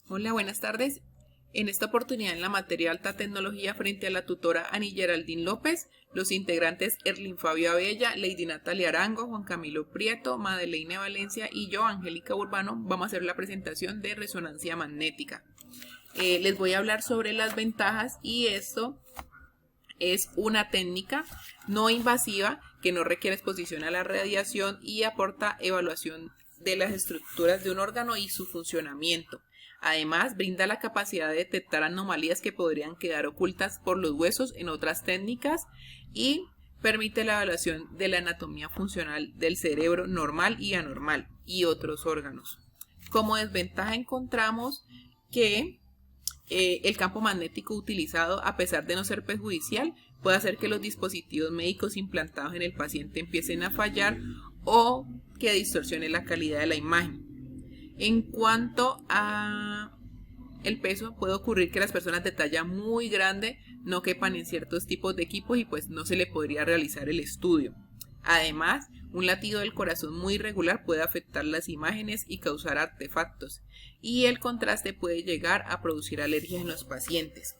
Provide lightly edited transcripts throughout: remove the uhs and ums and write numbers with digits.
Hola, buenas tardes. En esta oportunidad en la materia Alta Tecnología frente a la tutora Ani Geraldine López, los integrantes Erlin Fabio Abella, Lady Natalia Arango, Juan Camilo Prieto, Madeleine Valencia y yo, Angélica Urbano, vamos a hacer la presentación de resonancia magnética. Les voy a hablar sobre las ventajas y esto es una técnica no invasiva que no requiere exposición a la radiación y aporta evaluación de las estructuras de un órgano y su funcionamiento. Además, brinda la capacidad de detectar anomalías que podrían quedar ocultas por los huesos en otras técnicas y permite la evaluación de la anatomía funcional del cerebro normal y anormal y otros órganos. Como desventaja encontramos que el campo magnético utilizado, a pesar de no ser perjudicial, puede hacer que los dispositivos médicos implantados en el paciente empiecen a fallar o que distorsione la calidad de la imagen. En cuanto a el peso, puede ocurrir que las personas de talla muy grande no quepan en ciertos tipos de equipos y pues no se le podría realizar el estudio. Además, un latido del corazón muy irregular puede afectar las imágenes y causar artefactos, y el contraste puede llegar a producir alergias en los pacientes.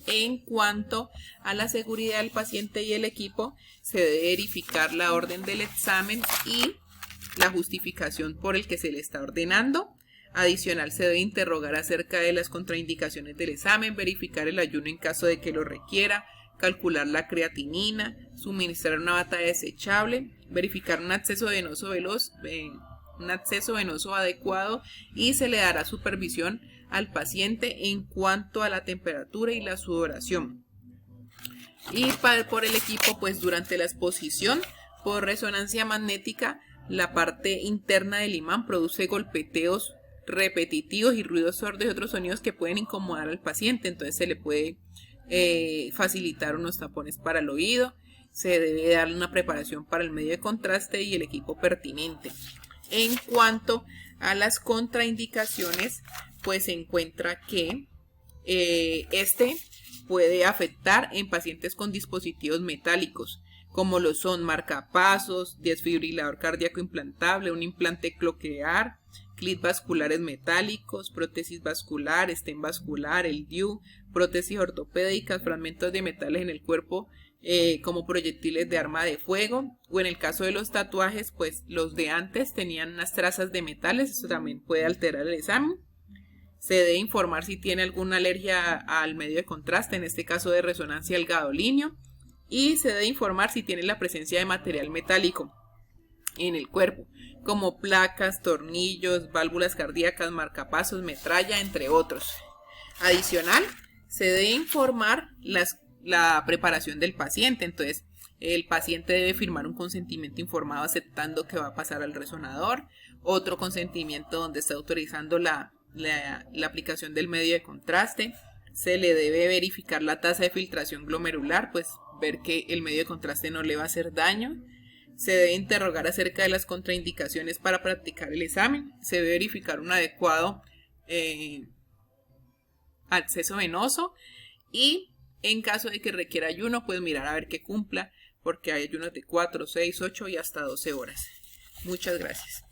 En cuanto a la seguridad del paciente y el equipo, se debe verificar la orden del examen y la justificación por el que se le está ordenando. Adicional, se debe interrogar acerca de las contraindicaciones del examen, verificar el ayuno en caso de que lo requiera, calcular la creatinina, suministrar una bata desechable, verificar un acceso venoso adecuado y se le dará supervisión al paciente en cuanto a la temperatura y la sudoración. Y por el equipo, pues durante la exposición por resonancia magnética, la parte interna del imán produce golpeteos repetitivos y ruidos sordos y otros sonidos que pueden incomodar al paciente. Entonces se le puede facilitar unos tapones para el oído. Se debe darle una preparación para el medio de contraste y el equipo pertinente. En cuanto a las contraindicaciones, pues se encuentra que este puede afectar en pacientes con dispositivos metálicos, como lo son marcapasos, desfibrilador cardíaco implantable, un implante cloquear, clips vasculares metálicos, prótesis vascular, stent vascular, el DIU, prótesis ortopédicas, fragmentos de metales en el cuerpo, como proyectiles de arma de fuego, o en el caso de los tatuajes, pues los de antes tenían unas trazas de metales, eso también puede alterar el examen. Se debe informar si tiene alguna alergia al medio de contraste, en este caso de resonancia al gadolinio, y se debe informar si tiene la presencia de material metálico en el cuerpo, como placas, tornillos, válvulas cardíacas, marcapasos, metralla, entre otros. Adicional, se debe informar la preparación del paciente, entonces el paciente debe firmar un consentimiento informado aceptando que va a pasar al resonador, otro consentimiento donde está autorizando la aplicación del medio de contraste. Se le debe verificar la tasa de filtración glomerular, pues ver que el medio de contraste no le va a hacer daño. Se debe interrogar acerca de las contraindicaciones para practicar el examen. Se debe verificar un adecuado acceso venoso y en caso de que requiera ayuno, pues mirar a ver que cumpla, porque hay ayunos de 4, 6, 8 y hasta 12 horas. Muchas gracias.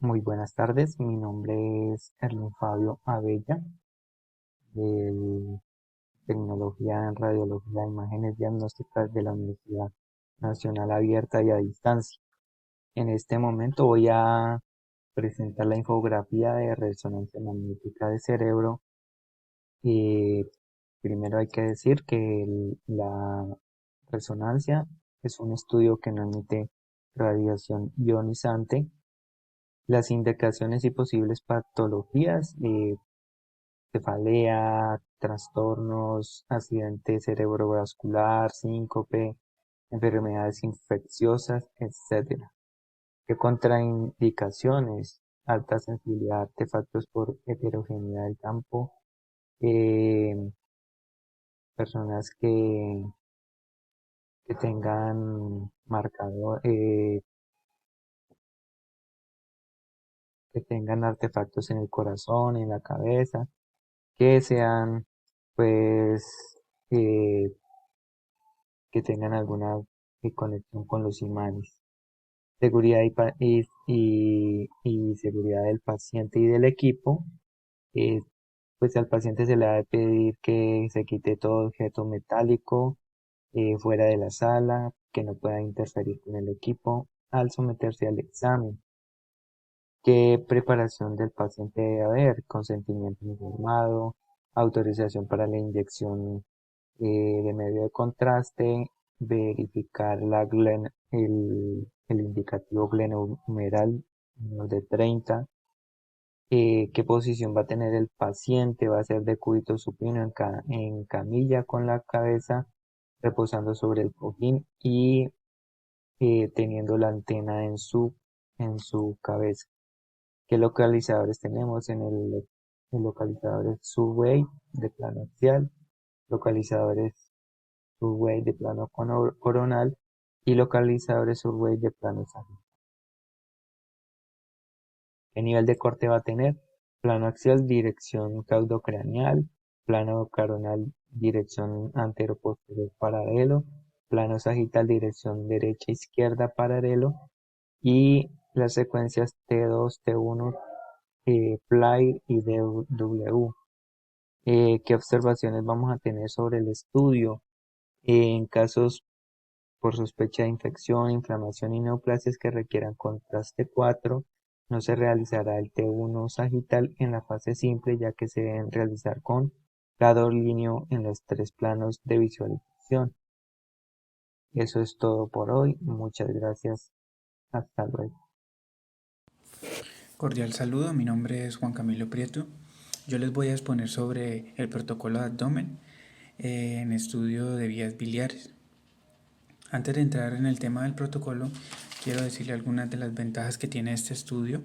Muy buenas tardes, mi nombre es Erlin Fabio Abella, de Tecnología en Radiología e Imágenes Diagnósticas de la Universidad Nacional Abierta y a Distancia. En este momento voy a presentar la infografía de resonancia magnética de cerebro. Y primero hay que decir que la resonancia es un estudio que no emite radiación ionizante. Las indicaciones y posibles patologías, cefalea, trastornos, accidente cerebrovascular, síncope, enfermedades infecciosas, etcétera. ¿Qué contraindicaciones? Alta sensibilidad a artefactos por heterogeneidad del campo, eh, personas que tengan marcador, que tengan artefactos en el corazón, en la cabeza, que sean, pues, eh, que tengan alguna conexión con los imanes. seguridad y seguridad del paciente y del equipo. eh, pues al paciente se le va a pedir que se quite todo objeto metálico fuera de la sala, que no pueda interferir con el equipo al someterse al examen. ¿Qué preparación del paciente debe haber? Consentimiento informado, autorización para la inyección de medio de contraste, verificar el indicativo glenohumeral menor de 30, qué posición va a tener el paciente, va a ser de cúbito supino en camilla con la cabeza reposando sobre el cojín y teniendo la antena en su cabeza. ¿Qué localizadores tenemos? El localizador es Survey de plano axial, localizadores Survey de plano coronal y localizadores Survey de plano sagital. ¿Qué nivel de corte va a tener? Plano axial, dirección caudocraneal, plano coronal, dirección antero-posterior paralelo, plano sagital, dirección derecha-izquierda paralelo y las secuencias T2, T1, Play y DW. ¿Qué observaciones vamos a tener sobre el estudio? En casos por sospecha de infección, inflamación y neoplasias que requieran contraste 4, no se realizará el T1 sagital en la fase simple, ya que se deben realizar con lado líneo en los 3 planos de visualización. Eso es todo por hoy. Muchas gracias. Hasta luego. Cordial saludo, mi nombre es Juan Camilo Prieto. Yo les voy a exponer sobre el protocolo de abdomen en estudio de vías biliares. Antes de entrar en el tema del protocolo, quiero decirle algunas de las ventajas que tiene este estudio.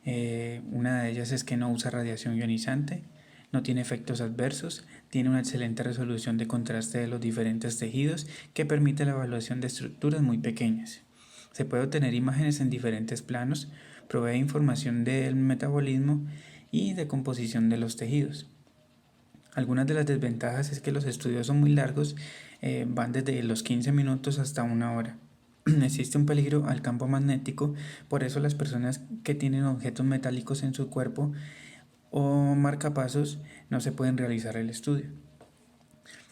Una de ellas es que no usa radiación ionizante, no tiene efectos adversos, tiene una excelente resolución de contraste de los diferentes tejidos que permite la evaluación de estructuras muy pequeñas. Se puede obtener imágenes en diferentes planos, provee información del metabolismo y de composición de los tejidos. Algunas de las desventajas es que los estudios son muy largos, van desde los 15 minutos hasta 1 hora. Existe un peligro al campo magnético, por eso las personas que tienen objetos metálicos en su cuerpo o marcapasos no se pueden realizar el estudio.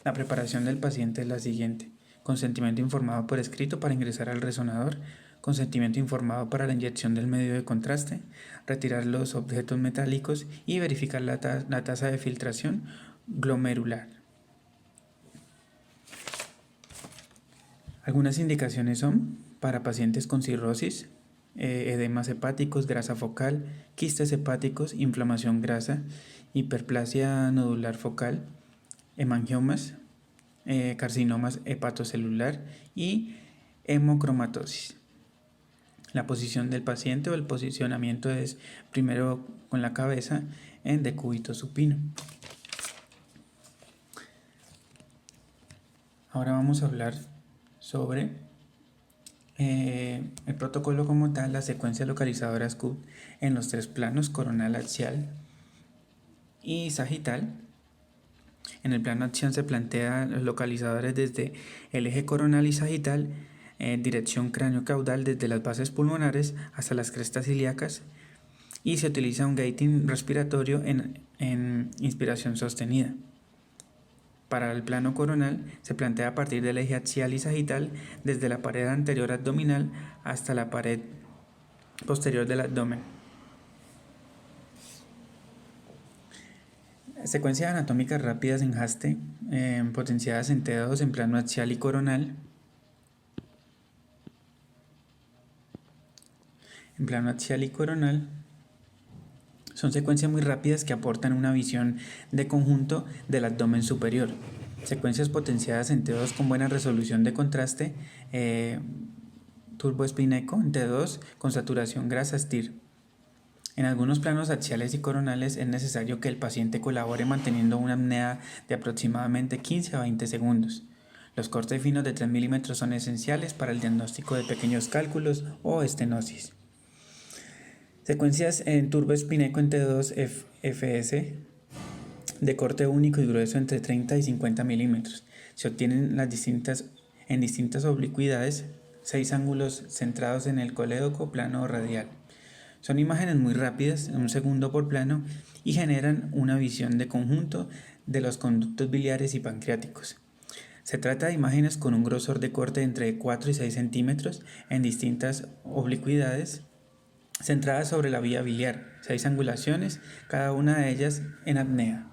La preparación del paciente es la siguiente: consentimiento informado por escrito para ingresar al resonador, consentimiento informado para la inyección del medio de contraste, retirar los objetos metálicos y verificar la tasa de filtración glomerular. Algunas indicaciones son para pacientes con cirrosis, edemas hepáticos, grasa focal, quistes hepáticos, inflamación grasa, hiperplasia nodular focal, hemangiomas, carcinomas hepatocelular y hemocromatosis. La posición del paciente o el posicionamiento es primero con la cabeza en decúbito supino. Ahora vamos a hablar sobre el protocolo como tal, la secuencia localizadora SCOOP en los 3 planos, coronal, axial y sagital. En el plano axial se plantean los localizadores desde el eje coronal y sagital, dirección cráneo-caudal desde las bases pulmonares hasta las crestas ilíacas, y se utiliza un gating respiratorio en inspiración sostenida. Para el plano coronal se plantea a partir del eje axial y sagital desde la pared anterior abdominal hasta la pared posterior del abdomen. Secuencias anatómicas rápidas en haste, potenciadas en T2 en plano axial y coronal. En plano axial y coronal son secuencias muy rápidas que aportan una visión de conjunto del abdomen superior. Secuencias potenciadas en T2 con buena resolución de contraste, turboespineco en T2 con saturación grasa STIR. En algunos planos axiales y coronales es necesario que el paciente colabore manteniendo una apnea de aproximadamente 15 a 20 segundos. Los cortes finos de 3 milímetros son esenciales para el diagnóstico de pequeños cálculos o estenosis. Secuencias en turboespineco en T2 FS de corte único y grueso entre 30 y 50 milímetros. Se obtienen en distintas oblicuidades 6 ángulos centrados en el colédoco plano o radial. Son imágenes muy rápidas, en 1 segundo por plano, y generan una visión de conjunto de los conductos biliares y pancreáticos. Se trata de imágenes con un grosor de corte entre 4 y 6 centímetros en distintas oblicuidades, centradas sobre la vía biliar, 6 angulaciones, cada una de ellas en apnea.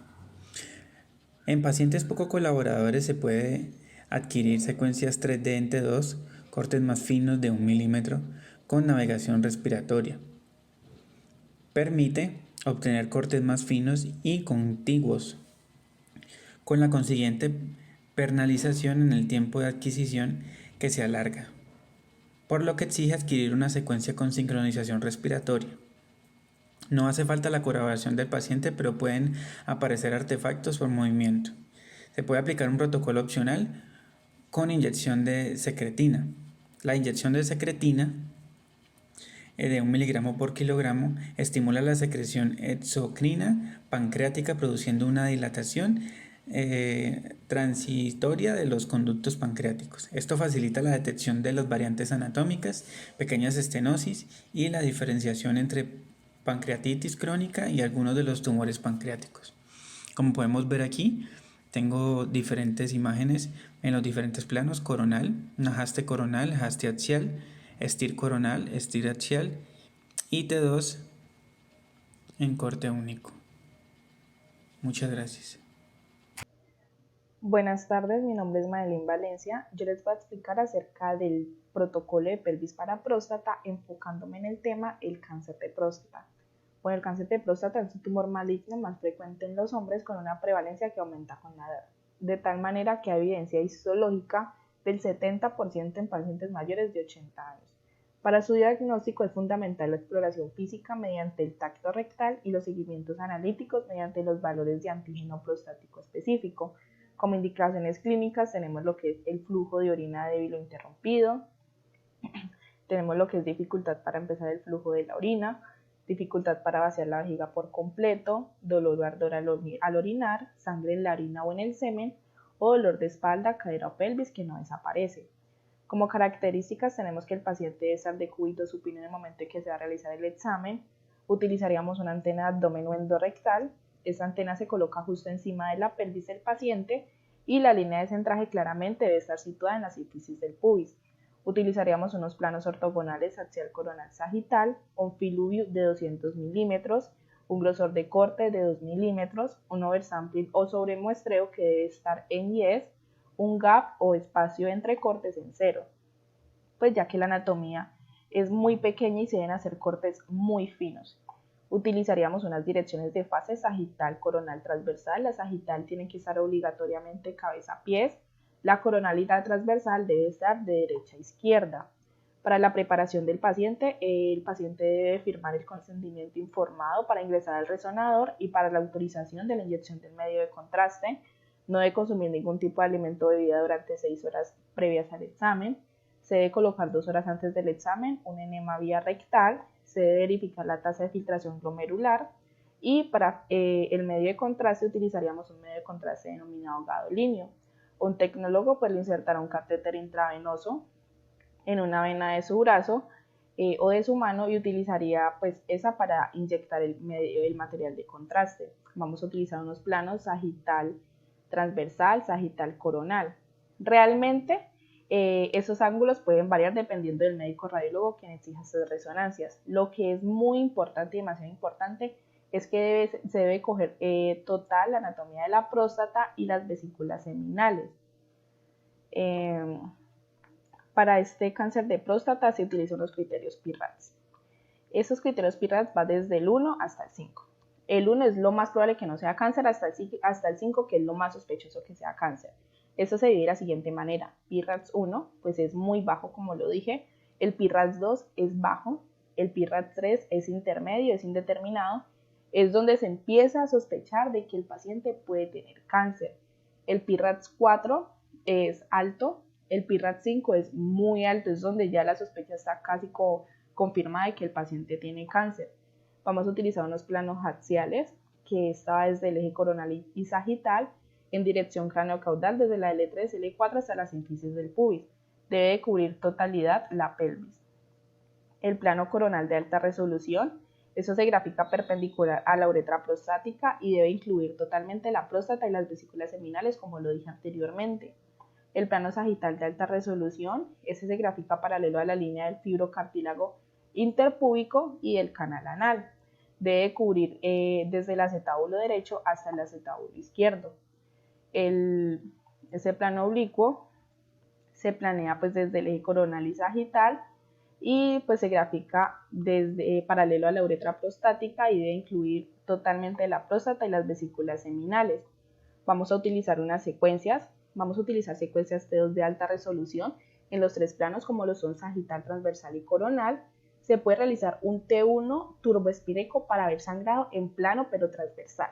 En pacientes poco colaboradores se puede adquirir secuencias 3D en T2, cortes más finos de 1 milímetro, con navegación respiratoria. Permite obtener cortes más finos y contiguos, con la consiguiente pernalización en el tiempo de adquisición que se alarga, por lo que exige adquirir una secuencia con sincronización respiratoria. No hace falta la colaboración del paciente, pero pueden aparecer artefactos por movimiento. Se puede aplicar un protocolo opcional con inyección de secretina. La inyección de secretina de 1 miligramo por kilogramo estimula la secreción exocrina pancreática, produciendo una dilatación transitoria de los conductos pancreáticos. Esto facilita la detección de las variantes anatómicas, pequeñas estenosis y la diferenciación entre pancreatitis crónica y algunos de los tumores pancreáticos. Como podemos ver aquí, tengo diferentes imágenes en los diferentes planos: coronal, najaste coronal, haste axial, estir coronal, estir axial y T2 en corte único. Muchas gracias. Buenas tardes, mi nombre es Madeline Valencia. Yo les voy a explicar acerca del protocolo de pelvis para próstata, enfocándome en el tema el cáncer de próstata. Bueno, el cáncer de próstata es un tumor maligno más frecuente en los hombres con una prevalencia que aumenta con la edad, de tal manera que hay evidencia histológica del 70% en pacientes mayores de 80 años. Para su diagnóstico es fundamental la exploración física mediante el tacto rectal y los seguimientos analíticos mediante los valores de antígeno prostático específico. Como indicaciones clínicas tenemos lo que es el flujo de orina débil o interrumpido, tenemos lo que es dificultad para empezar el flujo de la orina, dificultad para vaciar la vejiga por completo, dolor o ardor al orinar, sangre en la orina o en el semen, o dolor de espalda, cadera o pelvis que no desaparece. Como características tenemos que el paciente debe estar de cúbito supino en el momento en que se va a realizar el examen. Utilizaríamos una antena de abdomen o endorectal. Esta antena se coloca justo encima de la pelvis del paciente y la línea de centraje claramente debe estar situada en la sínfisis del pubis. Utilizaríamos unos planos ortogonales axial coronal sagital, un filubio de 200 milímetros, un grosor de corte de 2 milímetros, un oversampling o sobremuestreo que debe estar en yes, un gap o espacio entre cortes en 0, pues ya que la anatomía es muy pequeña y se deben hacer cortes muy finos. Utilizaríamos unas direcciones de fase sagital, coronal, transversal. La sagital tiene que estar obligatoriamente cabeza a pies. La coronal y la transversal debe estar de derecha a izquierda. Para la preparación del paciente, el paciente debe firmar el consentimiento informado para ingresar al resonador y para la autorización de la inyección del medio de contraste. No debe consumir ningún tipo de alimento o bebida durante 6 horas previas al examen. Se debe colocar 2 horas antes del examen un enema vía rectal. Se debe verificar la tasa de filtración glomerular y para el medio de contraste utilizaríamos un medio de contraste denominado gadolíneo. Un tecnólogo pues le insertará un catéter intravenoso en una vena de su brazo o de su mano y utilizaría pues esa para inyectar el material de contraste. Vamos a utilizar unos planos sagital transversal, sagital coronal. Realmente esos ángulos pueden variar dependiendo del médico radiólogo quien exija estas resonancias. Lo que es muy importante y demasiado importante es que se debe coger total la anatomía de la próstata y las vesículas seminales. Para este cáncer de próstata se utilizan los criterios PIRADS. Esos criterios PIRADS van desde el 1 hasta el 5. El 1 es lo más probable que no sea cáncer, hasta el 5 que es lo más sospechoso que sea cáncer. Esto se divide de la siguiente manera: PIRADS 1 pues es muy bajo, como lo dije, el PIRADS 2 es bajo, el PIRADS 3 es intermedio, es indeterminado, es donde se empieza a sospechar de que el paciente puede tener cáncer. El PIRADS 4 es alto, el PIRADS 5 es muy alto, es donde ya la sospecha está casi confirmada de que el paciente tiene cáncer. Vamos a utilizar unos planos axiales, que está desde el eje coronal y sagital, en dirección cráneo-caudal desde la L3, L4 hasta la sínfisis del pubis. Debe de cubrir totalidad la pelvis. El plano coronal de alta resolución, eso se grafica perpendicular a la uretra prostática y debe incluir totalmente la próstata y las vesículas seminales, como lo dije anteriormente. El plano sagital de alta resolución, ese se grafica paralelo a la línea del fibrocartílago interpúbico y el canal anal. Debe cubrir desde el acetábulo derecho hasta el acetábulo izquierdo. Ese plano oblicuo se planea pues desde el eje coronal y sagital y pues se grafica desde paralelo a la uretra prostática y debe incluir totalmente la próstata y las vesículas seminales. Vamos a utilizar secuencias T2 de alta resolución en los 3 planos, como lo son sagital, transversal y coronal. Se puede realizar un T1 turboespireco para ver sangrado en plano pero transversal.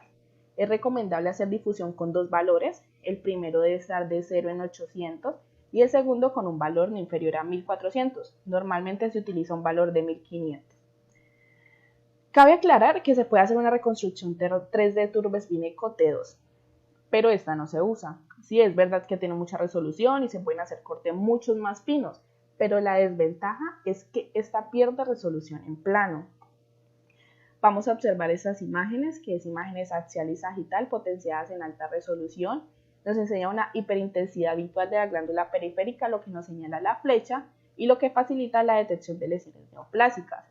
Es recomendable hacer difusión con 2 valores. El primero debe estar de 0 en 800 y el segundo con un valor no inferior a 1400. Normalmente se utiliza un valor de 1500. Cabe aclarar que se puede hacer una reconstrucción 3D turboespineco T2, pero esta no se usa. Sí, es verdad que tiene mucha resolución y se pueden hacer cortes muchos más finos, pero la desventaja es que esta pierde resolución en plano. Vamos a observar estas imágenes, que es imágenes axial y sagital potenciadas en alta resolución. Nos enseña una hiperintensidad habitual de la glándula periférica, lo que nos señala la flecha y lo que facilita la detección de lesiones neoplásicas.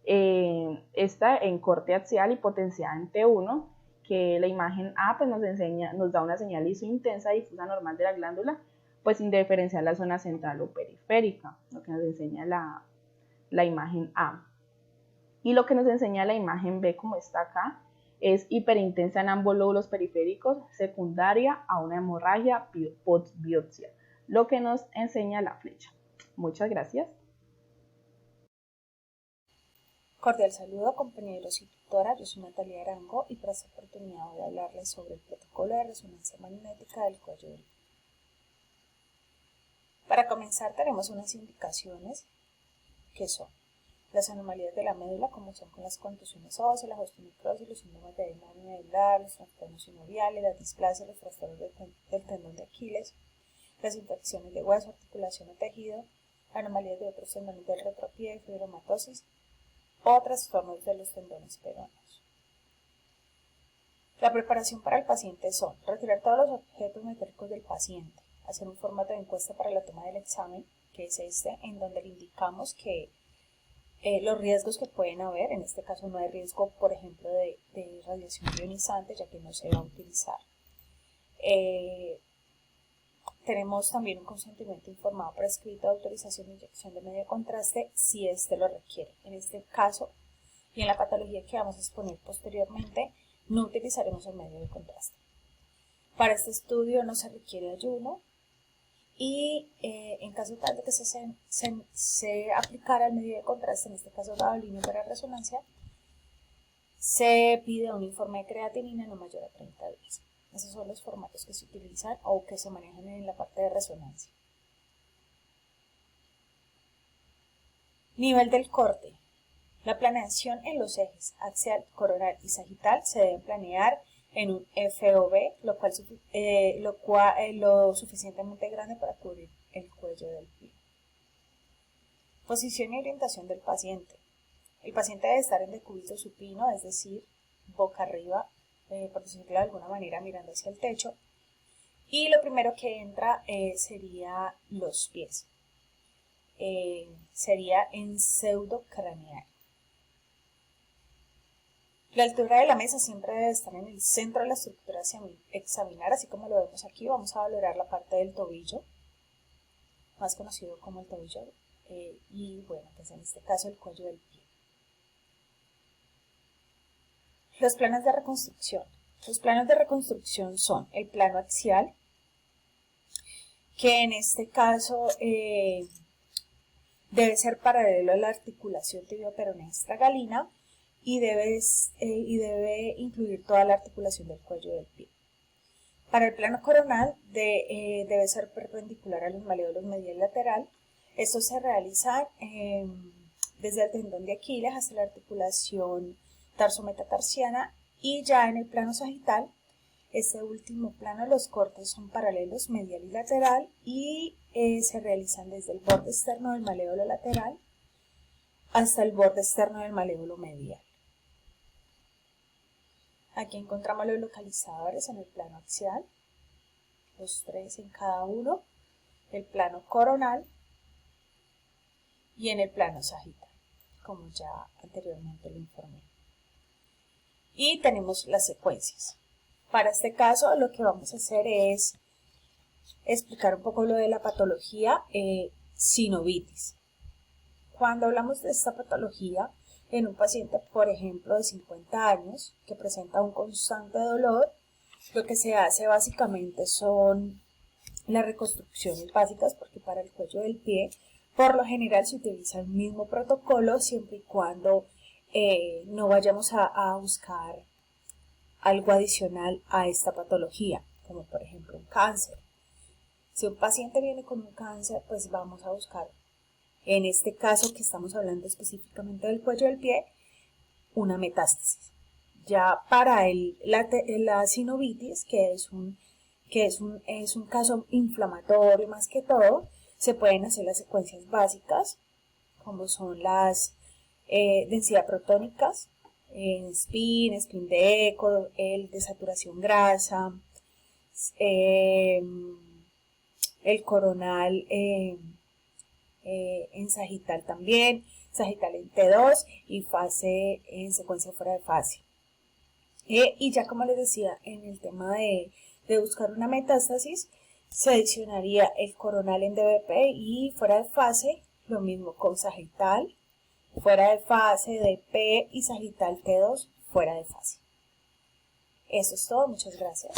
Esta en corte axial y potenciada en T1, que la imagen A pues nos da una señal isointensa difusa normal de la glándula, pues sin diferenciar la zona central o periférica, lo que nos enseña la imagen A. Y lo que nos enseña la imagen B, como está acá, es hiperintensa en ambos lóbulos periféricos, secundaria a una hemorragia post-biopsia, lo que nos enseña la flecha. Muchas gracias. Cordial saludo, compañeros y tutora. Yo soy Natalia Arango y para esta oportunidad voy a hablarles sobre el protocolo de resonancia magnética del cuello del pie. Para comenzar tenemos unas indicaciones que son las anomalías de la médula, como son con las contusiones óseas, la osteonecrosis, los síndromes de edema medular, los trastornos sinoviales, las displasias, los trastornos del tendón de Aquiles, las infecciones de hueso, articulación o tejido, anomalías de otros tendones del retropié, fibromatosis o trastornos de los tendones peroneos. La preparación para el paciente son retirar todos los objetos metálicos del paciente, hacer un formato de encuesta para la toma del examen, que es este, en donde le indicamos que los riesgos que pueden haber. En este caso no hay riesgo, por ejemplo, de radiación ionizante, ya que no se va a utilizar. Tenemos también un consentimiento informado por escrito de autorización de inyección de medio de contraste si éste lo requiere. En este caso y en la patología que vamos a exponer posteriormente, no utilizaremos el medio de contraste. Para este estudio no se requiere ayuno y en caso tal de que se aplicara el medio de contraste, en este caso gadolinio para resonancia, se pide un informe de creatinina no mayor a 30 días. Esos son los formatos que se utilizan o que se manejan en la parte de resonancia. Nivel del corte. La planeación en los ejes axial, coronal y sagital se debe planear en un FOB, lo suficientemente grande para cubrir el cuello del pie. Posición y orientación del paciente. El paciente debe estar en decúbito supino, es decir, boca arriba, por decirlo de alguna manera, mirando hacia el techo. Y lo primero que entra sería los pies. Sería en pseudocraneal. La altura de la mesa siempre debe estar en el centro de la estructura a examinar, así como lo vemos aquí. Vamos a valorar la parte del tobillo, más conocido como el tobillo, y bueno, pues en este caso el cuello del pie. Los planos de reconstrucción. Los planos de reconstrucción son el plano axial, que en este caso debe ser paralelo a la articulación tibio-peronea estragalina y debe incluir toda la articulación del cuello del pie. Para el plano coronal debe ser perpendicular a los maleolos medial y lateral. Esto se realiza desde el tendón de Aquiles hasta la articulación tarsometatarsiana, y ya en el plano sagital Este último plano, los cortes son paralelos medial y lateral y se realizan desde el borde externo del malévolo lateral hasta el borde externo del malévolo medial. Aquí encontramos los localizadores en el plano axial, los 3 en cada uno, el plano coronal y en el plano sagital, como ya anteriormente lo informé. Y tenemos las secuencias. Para este caso lo que vamos a hacer es explicar un poco lo de la patología sinovitis. Cuando hablamos de esta patología en un paciente, por ejemplo, de 50 años que presenta un constante dolor, lo que se hace básicamente son las reconstrucciones básicas, porque para el cuello del pie por lo general se utiliza el mismo protocolo siempre y cuando no vayamos a buscar algo adicional a esta patología, como por ejemplo un cáncer. Si un paciente viene con un cáncer, pues vamos a buscar, en este caso que estamos hablando específicamente del cuello del pie, una metástasis. Ya para la sinovitis, que es un caso inflamatorio más que todo, se pueden hacer las secuencias básicas, como son las densidad protónicas, spin de eco, el de saturación grasa, el coronal en sagital también, sagital en T2 y fase en secuencia fuera de fase. Y ya como les decía, en el tema de buscar una metástasis, se adicionaría el coronal en DBP y fuera de fase, lo mismo con sagital, fuera de fase, DP y sagital T2 fuera de fase. Eso es todo, muchas gracias.